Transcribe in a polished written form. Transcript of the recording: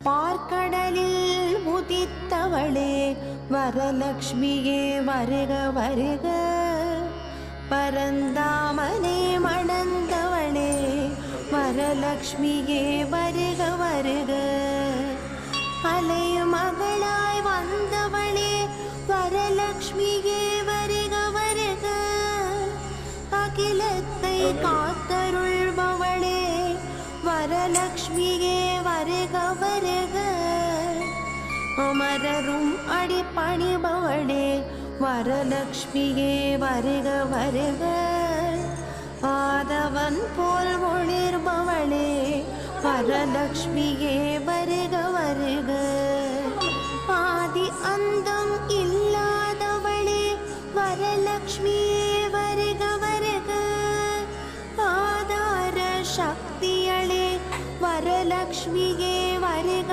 பார்க்கடலில் உதித்தவளே வரலக்ஷ்மியே வருக வருக. பரந்தாமனை மணந்தவளே வரலக்ஷ்மியே வருக வருக. அலையும் மகளாய் வந்தவளே வரலக்ஷ்மியே வருக வருக. அகிலத்தை காத்தருள்பவளே வரலக்ஷ்மியே வருக வருக. அமரரும் அடிபணிபவளே வரலக்ஷ்மியே வருக வருக. ஆதவன் போல் ஒளிர்பவளே வரலக்ஷ்மியே வருக